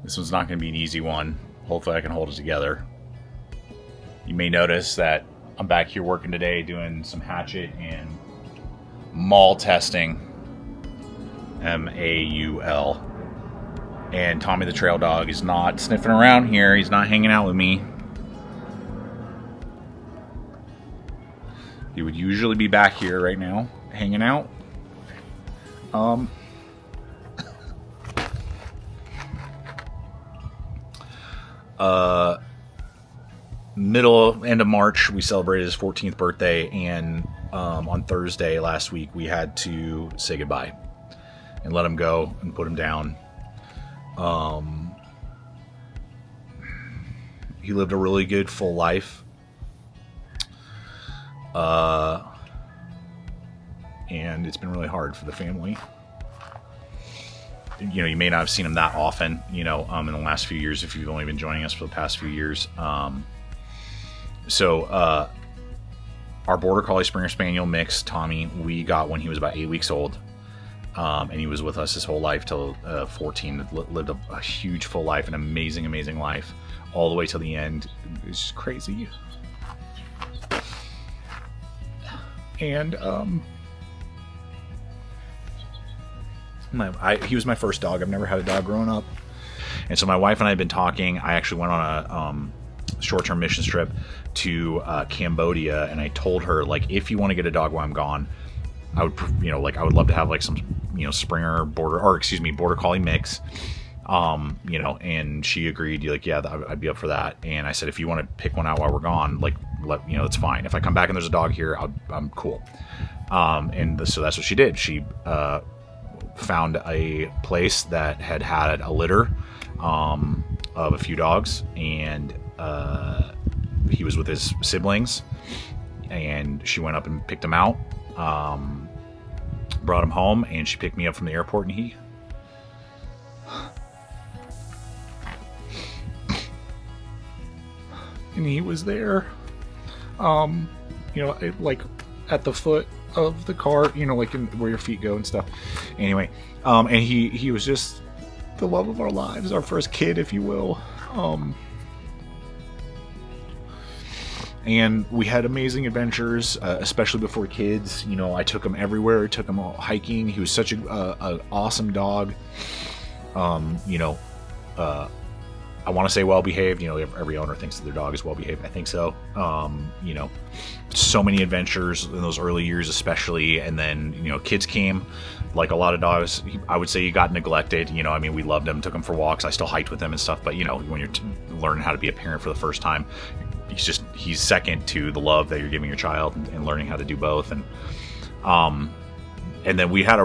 This one's not going to be an easy one. Hopefully I can hold it together. You may notice that I'm back here working today doing some hatchet and maul testing. MAUL. And Tommy the trail dog is not sniffing around here. He's not hanging out with me. He would usually be back here right now, hanging out. End of March, we celebrated his 14th birthday, and on Thursday last week, we had to say goodbye and let him go and put him down. He lived a really good, full life. And it's been really hard for the family. You know, you may not have seen him that often, in the last few years, if you've only been joining us for the past few years. So our Border Collie Springer Spaniel mix, Tommy, we got when he was about 8 weeks old. And he was with us his whole life till 14. Lived a huge, full life, an amazing, amazing life, all the way till the end. It's just crazy. And he was my first dog. I've never had a dog growing up. And so my wife and I had been talking. I actually went on a short-term mission trip to Cambodia, and I told her, like, if you want to get a dog while I'm gone, I would, I would love to have like some, Springer Border Collie mix, and she agreed. Like, yeah, I'd be up for that. And I said, if you want to pick one out while we're gone, like, it's fine. If I come back and there's a dog here, I'm cool. So that's what she did. She found a place that had a litter of a few dogs, and he was with his siblings, and she went up and picked him out, brought him home, and she picked me up from the airport, and he was there, like at the foot of the car, like where your feet go and stuff. Anyway, and he was just the love of our lives, our first kid, if you will. And we had amazing adventures, especially before kids. I took him everywhere. I took him all hiking. He was such an awesome dog. I want to say well-behaved. Every owner thinks that their dog is well-behaved. I think so. So many adventures in those early years, especially. And then, kids came. Like a lot of dogs, I would say he got neglected. We loved him, took him for walks. I still hiked with him and stuff. But, when you're learning how to be a parent for the first time, he's second to the love that you're giving your child, and learning how to do both. And then we had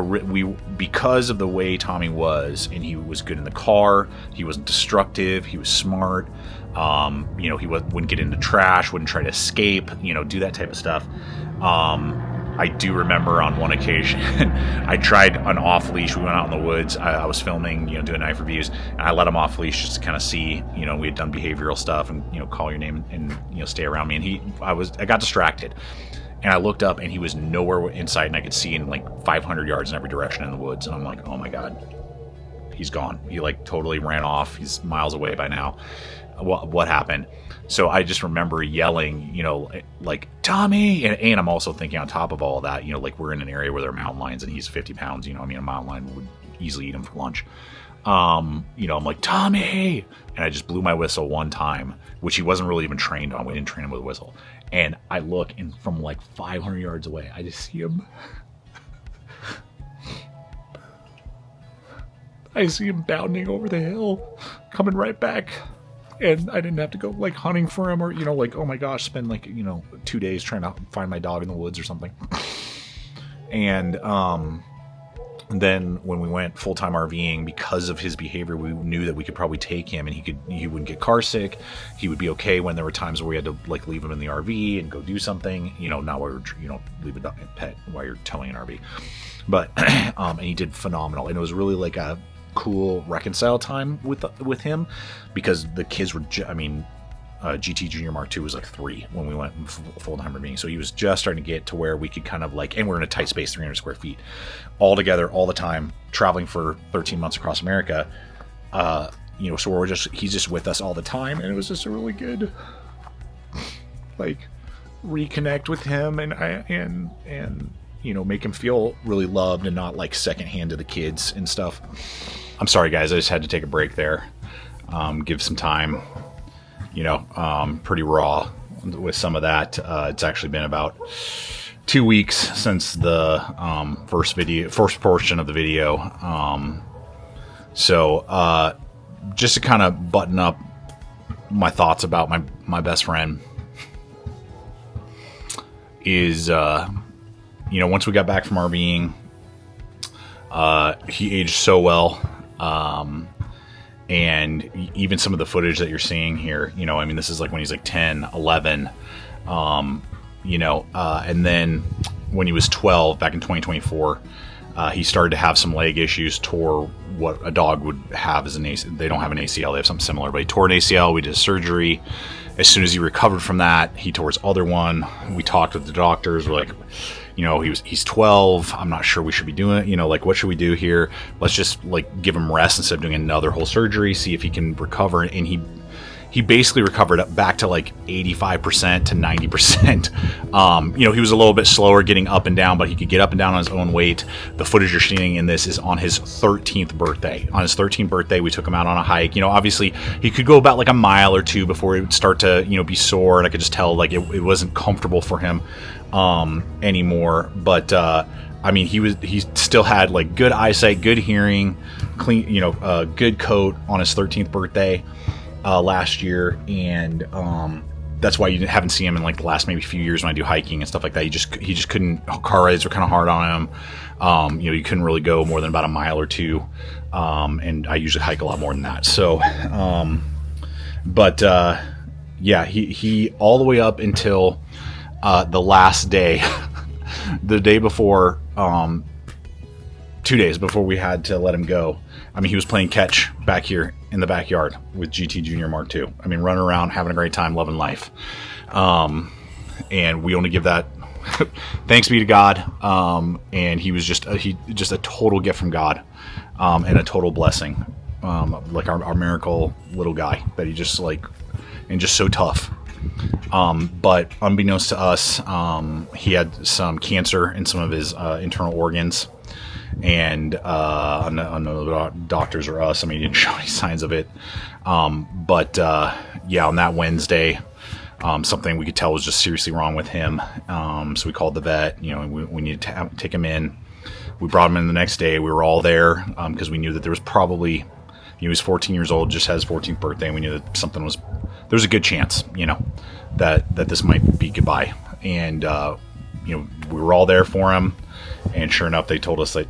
because of the way Tommy was, and he was good in the car, he wasn't destructive, he was smart, he wouldn't get into trash, wouldn't try to escape, do that type of stuff. I do remember on one occasion, I tried an off leash. We went out in the woods. I was filming, doing knife reviews, and I let him off leash just to kind of see, we had done behavioral stuff and, call your name and, stay around me. And I got distracted, and I looked up, and he was nowhere in sight, and I could see in like 500 yards in every direction in the woods. And I'm like, oh my God, he's gone. He like totally ran off. He's miles away by now. What happened? So I just remember yelling, like, Tommy! And I'm also thinking on top of all of that, like we're in an area where there are mountain lions, and he's 50 pounds, a mountain lion would easily eat him for lunch. I'm like, Tommy! And I just blew my whistle one time, which he wasn't really even trained on. We didn't train him with a whistle. And I look, and from like 500 yards away, I just see him. I see him bounding over the hill, coming right back. And I didn't have to go like hunting for him, or, like, oh my gosh, spend like, 2 days trying to find my dog in the woods or something. And then when we went full-time RVing, because of his behavior, we knew that we could probably take him, and he wouldn't get car sick. He would be okay when there were times where we had to like leave him in the RV and go do something, not where leave a pet while you're towing an RV. But and he did phenomenal, and it was really like a cool reconcile time with him, because the kids were GT Junior Mark II was like 3 when we went full-time RVing, so he was just starting to get to where we could kind of like, and we're in a tight space, 300 square feet all together all the time, traveling for 13 months across America. so he's just with us all the time, and it was just a really good, like, reconnect with him, and make him feel really loved and not like secondhand to the kids and stuff. I'm sorry, guys, I just had to take a break there, give some time. Pretty raw with some of that. It's actually been about 2 weeks since the first portion of the video. So just to kind of button up my thoughts about my best friend is, once we got back from RVing, he aged so well. And even some of the footage that you're seeing here, this is like when he's like 10, 11, and then when he was 12 back in 2024, he started to have some leg issues, tore what a dog would have as an ACL. They don't have an ACL, they have something similar, but he tore an ACL. We did surgery. As soon as he recovered from that, he tore his other one. We talked with the doctors. We're like, he's 12. I'm not sure we should be doing it. What should we do here? Let's just give him rest instead of doing another whole surgery, see if he can recover. And he basically recovered up back to 85% to 90%. He was a little bit slower getting up and down, but he could get up and down on his own weight. The footage you're seeing in this is on his 13th birthday. On his 13th birthday, we took him out on a hike. Obviously he could go about a mile or two before he would start to, be sore. And I could just tell it wasn't comfortable for him anymore. But he still had good eyesight, good hearing, clean, good coat on his 13th birthday last year, and that's why you haven't seen him in the last maybe few years when I do hiking and stuff like that. He just couldn't. Car rides were kind of hard on him. You couldn't really go more than about a mile or two, and I usually hike a lot more than that. So, he all the way up until the last day, the day before, 2 days before we had to let him go. He was playing catch back here in the backyard with GT Junior Mark II. Running around, having a great time, loving life. And we only give that thanks be to God. And he was just a total gift from God, and a total blessing. Our miracle little guy that he just and just so tough. But unbeknownst to us, he had some cancer in some of his internal organs. And I know the doctors or us, he didn't show any signs of it. On that Wednesday, something we could tell was just seriously wrong with him. So we called the vet. We needed to take him in. We brought him in the next day. We were all there because we knew that there was probably, he was 14 years old, just had his 14th birthday, and we knew that there was a good chance, that this might be goodbye. And we were all there for him. And sure enough, they told us that,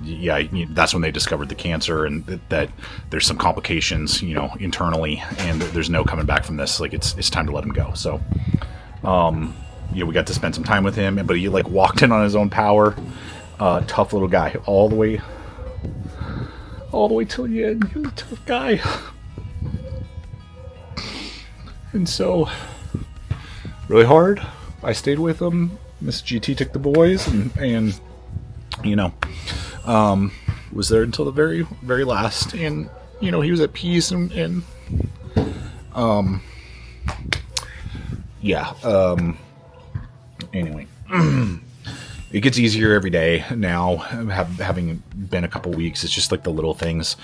that's when they discovered the cancer, and that there's some complications, internally, and there's no coming back from this. It's time to let him go. So, we got to spend some time with him, but he walked in on his own power. Tough little guy, all the way till the end. He was a tough guy. And so, really hard. I stayed with him. Miss GT took the boys, and was there until the very, very last. And, he was at peace, and anyway, it gets easier every day now, having been a couple weeks. It's just the little things.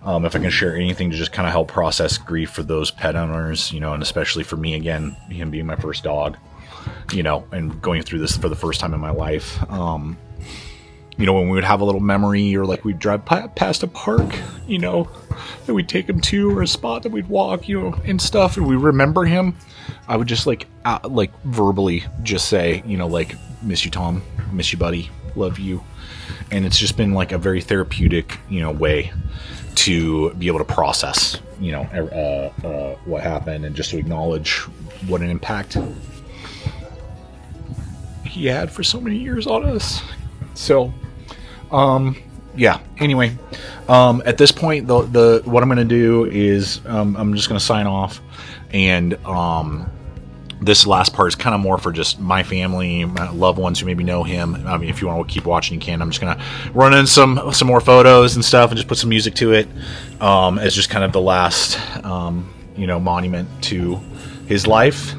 If I can share anything to just kind of help process grief for those pet owners, and especially for me, again, him being my first dog, and going through this for the first time in my life. When we would have a little memory, or we'd drive past a park, that we'd take him to, or a spot that we'd walk, and stuff, and we remember him, I would just verbally just say, miss you, Tom, miss you, buddy, love you. And it's just been a very therapeutic, way to be able to process, what happened, and just to acknowledge what an impact he had for so many years on us. So, anyway, at this point, the what I'm going to do is, I'm just going to sign off, and, This last part is kind of more for just my family, my loved ones who maybe know him. I mean, if you want to keep watching, you can. I'm just gonna run in some more photos and stuff, and just put some music to it, as just kind of the last, monument to his life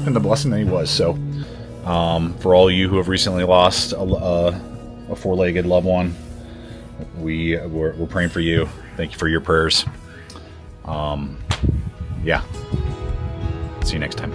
and the blessing that he was. So, for all you who have recently lost a four-legged loved one, we're praying for you. Thank you for your prayers. Yeah. See you next time.